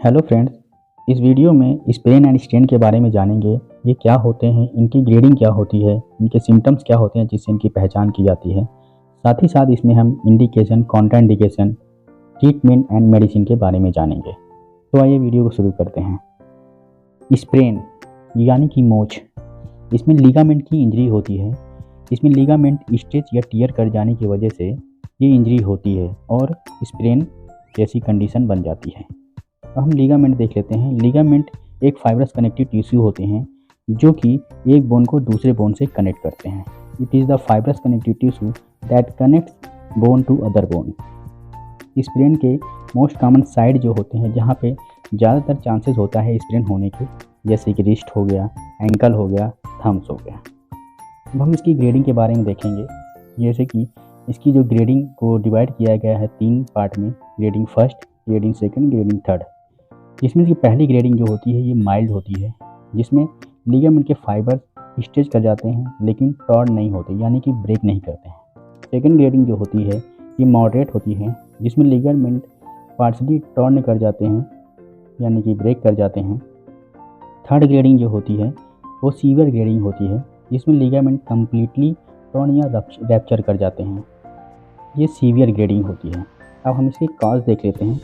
Hello friends, इस video में sprain and strain के बारे में जानेंगे। ये क्या होते हैं, इनकी ग्रेडिंग क्या होती है, इनके सिम्टम्स क्या होते हैं जिससे इनकी पहचान की जाती है। साथ ही साथ इसमें हम indication, contraindication, treatment and medicine के बारे में जानेंगे। तो आइए वीडियो को शुरू करते हैं। स्प्रेन यानी कि मोच, इसमें लिगामेंट की इंजरी होती है। इसमें लिगामेंट स्ट्रेच या टियर कर जाने की वजह से ये इंजरी होती है और स्प्रेन जैसी कंडीशन बन जाती है। हम लिगामेंट देख लेते हैं। लिगामेंट एक फाइब्रस कनेक्टिव टिश्यू होते हैं जो कि एक बोन को दूसरे बोन से कनेक्ट करते हैं। It is the fibrous connective tissue that connects bone to other bone. Sprain के मोस्ट कॉमन साइड जो होते हैं जहाँ पे ज़्यादातर चांसेस होता है स्प्रेन होने के, जैसे कि रिस्ट हो गया, एंकल हो गया, थम्स हो गया। अब हम इसकी ग्रेडिंग के बारे में देखेंगे। जैसे कि इसकी जो ग्रेडिंग को डिवाइड किया गया है 3 पार्ट में, grading first, grading second, grading third. जिसमें इसकी पहली ग्रेडिंग जो होती है ये माइल्ड होती है, जिसमें लिगामेंट के फाइबर स्ट्रेच कर जाते हैं लेकिन टॉर्न नहीं होते, यानी कि ब्रेक नहीं करते हैं। सेकंड ग्रेडिंग जो होती है ये मॉडरेट होती है, जिसमें लिगामेंट पार्शली टॉर्न कर जाते हैं, यानी कि ब्रेक कर जाते हैं। थर्ड ग्रेडिंग जो होती है वो सीवियर ग्रेडिंग होती है, जिसमें लिगामेंट कम्प्लीटली टॉर्न या रैप्चर कर जाते हैं। ये सीवियर ग्रेडिंग होती है। अब हम इसके कॉज देख लेते हैं।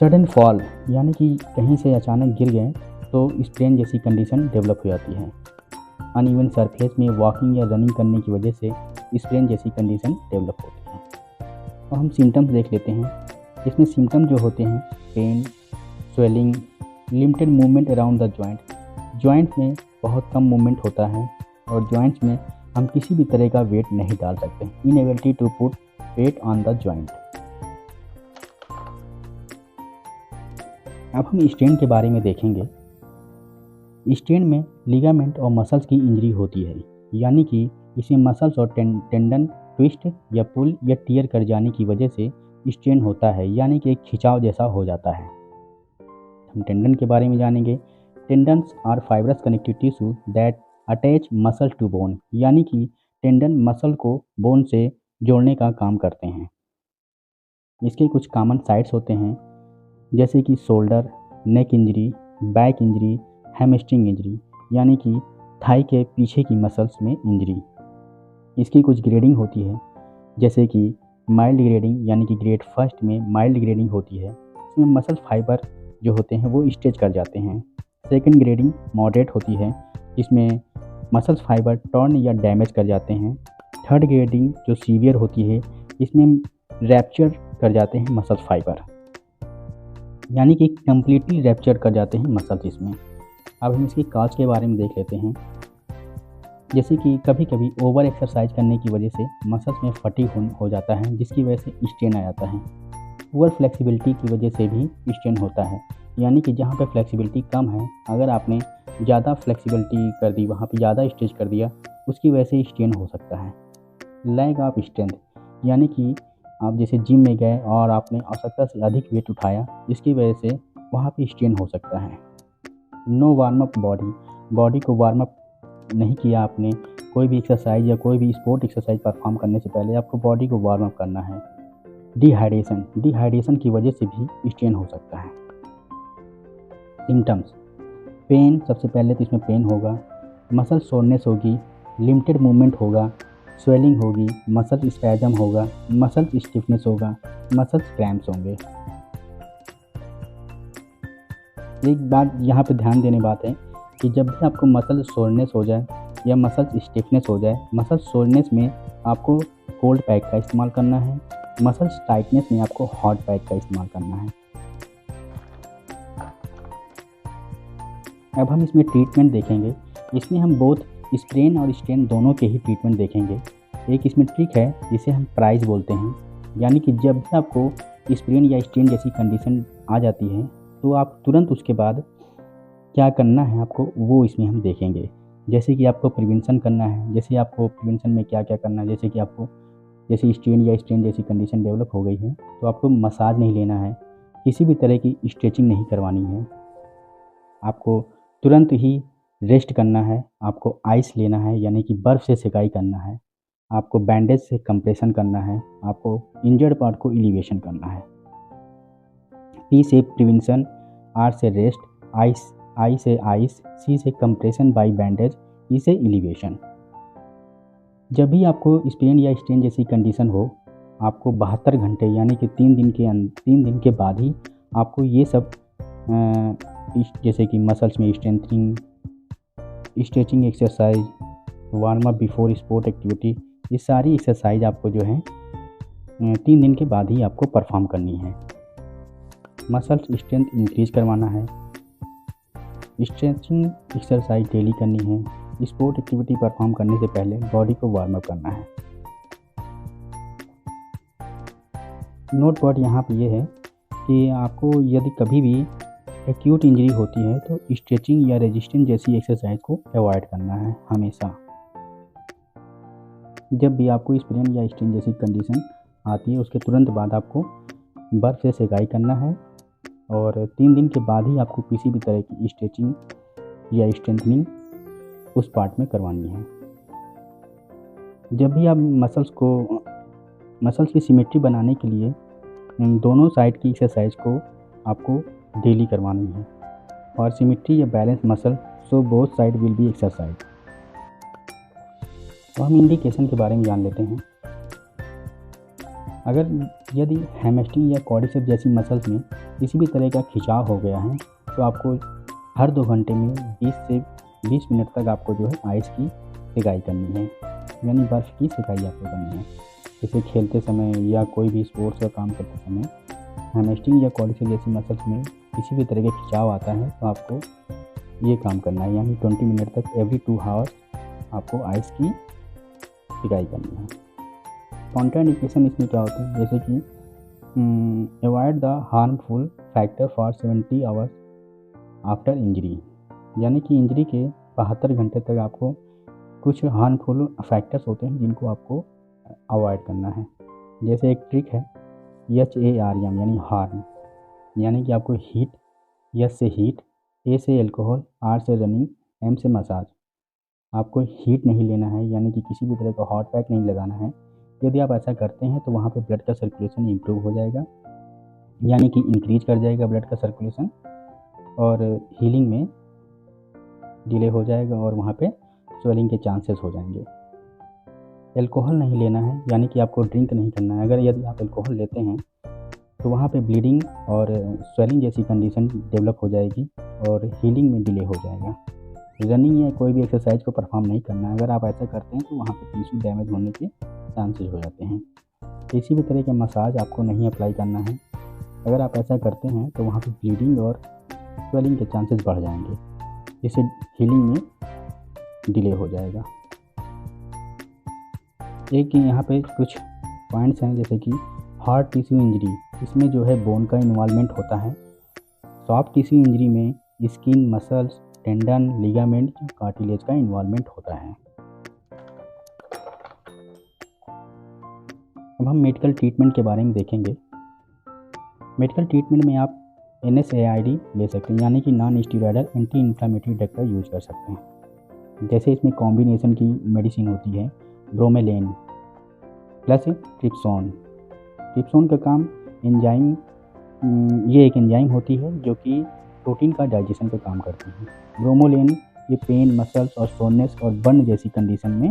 सडन फॉल, यानी कि कहीं से अचानक गिर गए तो स्प्रेन जैसी कंडीशन डेवलप हो जाती है। अनइवन सरफेस में वॉकिंग या रनिंग करने की वजह से स्प्रेन जैसी कंडीशन डेवलप होती है। और हम सिम्टम्स देख लेते हैं। इसमें सिम्टम जो होते हैं pain, swelling, limited movement around the joint. Joint में बहुत कम मूवमेंट होता है और जॉइंट्स में हम किसी भी तरह का वेट नहीं डाल सकते। Inability to put weight on the joint. अब हम स्ट्रेन के बारे में देखेंगे। स्ट्रेन में लिगामेंट और मसल्स की इंजरी होती है, यानी कि इसमें मसल्स और टेंडन ट्विस्ट या पुल या टियर कर जाने की वजह से स्ट्रेन होता है, यानी कि एक खिंचाव जैसा हो जाता है। हम टेंडन के बारे में जानेंगे। Tendons are fibrous connective tissue that attach muscle to bone, यानी कि टेंडन मसल को बोन से जोड़ने का काम करते हैं। इसके कुछ कॉमन साइट्स होते हैं, जैसे कि shoulder, neck injury, back injury, hamstring injury, यानी कि थाई के पीछे की मसल्स में इंजरी। इसकी कुछ ग्रेडिंग होती है, जैसे कि माइल्ड ग्रेडिंग, यानी कि ग्रेड फर्स्ट में माइल्ड ग्रेडिंग होती है। इसमें मसल फाइबर जो होते हैं वो स्ट्रेच कर जाते हैं। सेकंड ग्रेडिंग मॉडरेट होती है, जिसमें मसल्स फाइबर टर्न या डैमेज कर जाते हैं। थर्ड ग्रेडिंग जो सीवियर होती है, इसमें रैप्चर कर जाते हैं मसल फाइबर, यानी कि कम्प्लीटली रैप्चर कर जाते हैं मसल्स इसमें। अब हम इसकी कॉज के बारे में देख लेते हैं। जैसे कि कभी कभी ओवर एक्सरसाइज करने की वजह से मसल्स में फटीग हो जाता है, जिसकी वजह से स्ट्रेन आ जाता है। पुअर फ्लेक्सिबिलिटी की वजह से भी स्ट्रेन होता है, यानी कि जहाँ पे फ्लेक्सिबिलिटी कम है, अगर आपने ज़्यादा फ्लेक्सिबिलिटी कर दी, वहाँ पे ज़्यादा स्ट्रेच कर दिया, उसकी वजह से स्ट्रेन हो सकता है। लैग ऑफ स्ट्रेंथ, यानी कि आप जैसे जिम में गए और आपने आवश्यकता से अधिक वेट उठाया, जिसकी वजह से वहाँ पे स्ट्रेन हो सकता है। नो वार्म अप बॉडी को वार्म अप नहीं किया आपने। कोई भी एक्सरसाइज या कोई भी स्पोर्ट एक्सरसाइज परफॉर्म करने से पहले आपको बॉडी को वार्म अप करना है। डिहाइड्रेशन की वजह से भी स्ट्रेन हो सकता है। सिम्टम्स, पेन, सबसे पहले तो इसमें पेन होगा, मसल सोरनेस होगी, लिमिटेड मूवमेंट होगा, स्वेलिंग होगी, मसल स्पैजम होगा, मसल स्टिफनेस होगा, मसल्स क्रैम्प्स होंगे। एक बात यहाँ पे ध्यान देने बात है कि जब भी आपको मसल सोरनेस हो जाए या मसल स्टिफनेस हो जाए, मसल सोरनेस में आपको कोल्ड पैक का इस्तेमाल करना है, मसल टाइटनेस में आपको हॉट पैक का इस्तेमाल करना है। अब हम इसमें ट्रीटमेंट देखेंगे। इसमें हम बोथ स्प्रेन और स्ट्रेन दोनों के ही ट्रीटमेंट देखेंगे। एक इसमें ट्रिक है जिसे हम प्राइस बोलते हैं, यानी कि जब भी आपको स्प्रेन या स्ट्रेन जैसी कंडीशन आ जाती है तो आप तुरंत उसके बाद क्या करना है आपको, वो इसमें हम देखेंगे। जैसे कि आपको प्रिवेंशन करना है, जैसे आपको प्रिवेंशन में क्या क्या करना है, जैसे कि आपको जैसे स्ट्रेन या स्ट्रेन जैसी कंडीशन डेवलप हो गई है तो आपको मसाज नहीं लेना है, किसी भी तरह की स्ट्रेचिंग नहीं करवानी है, आपको तुरंत ही रेस्ट करना है, आपको आइस लेना है, यानी कि बर्फ़ से सेकाई करना है, आपको बैंडेज से कंप्रेशन करना है, आपको इंजर्ड पार्ट को एलिवेशन करना है। P से प्रिवेंशन, R से रेस्ट, I से आइस, C से कंप्रेशन बाय बैंडेज, E से एलिवेशन। जब भी आपको स्पेन या स्ट्रेन जैसी कंडीशन हो, आपको 72 घंटे यानी कि 3 दिन के बाद ही आपको ये सब जैसे कि मसल्स में strengthening, stretching exercise, warm up before sport activity, ये सारी एक्सरसाइज आपको जो है 3 दिन के बाद ही आपको परफॉर्म करनी है। मसल्स स्ट्रेंथ इंक्रीज करवाना है, स्ट्रेचिंग एक्सरसाइज डेली करनी है, स्पोर्ट एक्टिविटी परफॉर्म करने से पहले बॉडी को वार्म अप करना है। नोट पॉइंट यहाँ पे ये है कि आपको यदि कभी भी एक्यूट इंजरी होती है तो स्ट्रेचिंग या रेजिस्टेंस जैसी एक्सरसाइज को अवॉइड करना है हमेशा। जब भी आपको स्प्रेन या स्ट्रेन जैसी कंडीशन आती है उसके तुरंत बाद आपको बर्फ़ से सेकाई करना है और 3 दिन के बाद ही आपको किसी भी तरह की स्ट्रेचिंग या स्ट्रेंथनिंग उस पार्ट में करवानी है। जब भी आप मसल्स की सिमेट्री बनाने के लिए दोनों साइड की एक्सरसाइज को आपको डेली करवानी है और सिमेट्री या balance muscle so both side will be exercise. तो हम इंडिकेशन के बारे में जान लेते हैं। यदि हैमस्ट्रिंग या क्वाड्रिसेप्स जैसी मसल्स में किसी भी तरह का खिंचाव हो गया है तो आपको हर 2 घंटे में 20 से 20 मिनट तक आपको जो है आइस की सेकाई करनी है, यानी बर्फ़ की सेकाई आपको करनी है। जैसे खेलते समय या कोई भी स्पोर्ट्स का काम करते समय हैमस्ट्रिंग या क्वाड्रिसेप्स जैसी मसल्स में किसी भी तरह का खिंचाव आता है तो आपको ये काम करना है, यानी 20 मिनट तक एवरी 2 आवर्स आपको आइस की सेकाई करनी है। कॉन्ट्राइंडिकेशन इसमें क्या होते हैं, जैसे कि avoid the harmful factor for 70 hours after injury, यानी कि इंजरी के 72 घंटे तक आपको कुछ हार्मफुल फैक्टर्स होते हैं जिनको आपको अवॉइड करना है। जैसे एक ट्रिक है HARM यानी हार्म, यानी कि आपको हीट, S से हीट, A से अल्कोहल, R से रनिंग, M से मसाज। आपको हीट नहीं लेना है, यानी कि किसी भी तरह का हॉट पैक नहीं लगाना है। यदि आप ऐसा करते हैं तो वहाँ पे ब्लड का सर्कुलेशन इम्प्रूव हो जाएगा, यानी कि इंक्रीज कर जाएगा ब्लड का सर्कुलेशन और हीलिंग में डिले हो जाएगा और वहाँ पे स्वेलिंग के चांसेस हो जाएंगे। अल्कोहल नहीं लेना है, यानी कि आपको ड्रिंक नहीं करना है। यदि आप अल्कोहल लेते हैं तो वहाँ पे ब्लीडिंग और स्वेलिंग जैसी कंडीशन डेवलप हो जाएगी और हीलिंग में डिले हो जाएगा। रनिंग या कोई भी एक्सरसाइज को परफॉर्म नहीं करना है। अगर आप ऐसा करते हैं तो वहाँ पे टिश्यू डैमेज होने के चांसेस हो जाते हैं। किसी भी तरह का मसाज आपको नहीं अप्लाई करना है। अगर आप ऐसा करते हैं तो वहाँ पे ब्लीडिंग और स्वेलिंग के चांसेस बढ़ जाएंगे, जिससे हीलिंग में डिले हो जाएगा। एक यहाँ पे कुछ पॉइंट्स हैं, जैसे कि हार्ट टिश्यू इंजरी, इसमें जो है बोन का इन्वॉल्वमेंट होता है। सॉफ्ट टिश्यू इंजरी में skin, muscles, tendon, ligament, cartilage का इन्वॉल्वमेंट होता है। अब हम मेडिकल ट्रीटमेंट के बारे में देखेंगे। मेडिकल ट्रीटमेंट में आप NSAID ले सकते हैं, यानी कि non steroidal anti inflammatory drug का यूज कर सकते हैं। जैसे इसमें कॉम्बिनेशन की मेडिसिन होती है ब्रोमेलेन प्लस ट्रिप्सोन। ट्रिप्सोन का काम एंजाइम, ये एक एंजाइम होती है जो कि प्रोटीन का डाइजेशन का काम करती है। ब्रोमोलेन ये पेन, मसल्स और सोननेस और बर्न जैसी कंडीशन में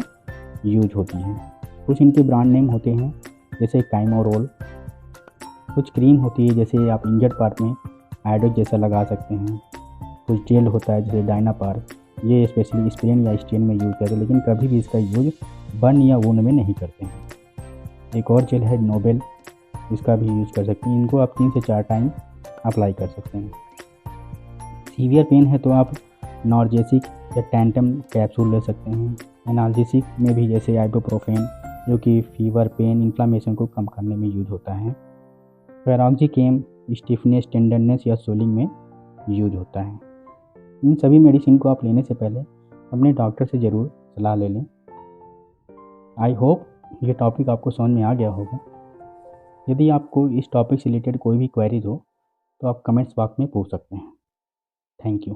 यूज होती है। कुछ इनके ब्रांड नेम होते हैं, जैसे काइमोरोल। कुछ क्रीम होती है, जैसे आप इंजर्ड पार्ट में आयोडेक्स जैसा लगा सकते हैं। कुछ जेल होता है जैसे डायनापार, ये स्पेशली स्प्रेन या स्टेन में यूज करते हैं, लेकिन कभी भी इसका यूज बर्न या वुंड में नहीं करते हैं। एक और जेल है नोबेल, इसका भी यूज कर सकते हैं। इनको आप 3 से 4 टाइम अप्लाई कर सकते हैं। सीवियर पेन है तो आप नॉर्जेसिक या टैंटम कैप्सूल ले सकते हैं। एनाल्जेसिक में भी जैसे आइबुप्रोफेन, जो कि फीवर, पेन, इन्फ्लामेशन को कम करने में यूज होता है। पैराक्सिकेम स्टिफनेस, टेंडरनेस या सोलिंग में यूज होता है। इन सभी मेडिसिन को आप लेने से पहले अपने डॉक्टर से ज़रूर सलाह ले लें। आई होप ये टॉपिक आपको समझ में आ गया होगा। यदि आपको इस टॉपिक से रिलेटेड कोई भी क्वेरीज हो तो आप कमेंट्स बॉक्स में पूछ सकते हैं। Thank you.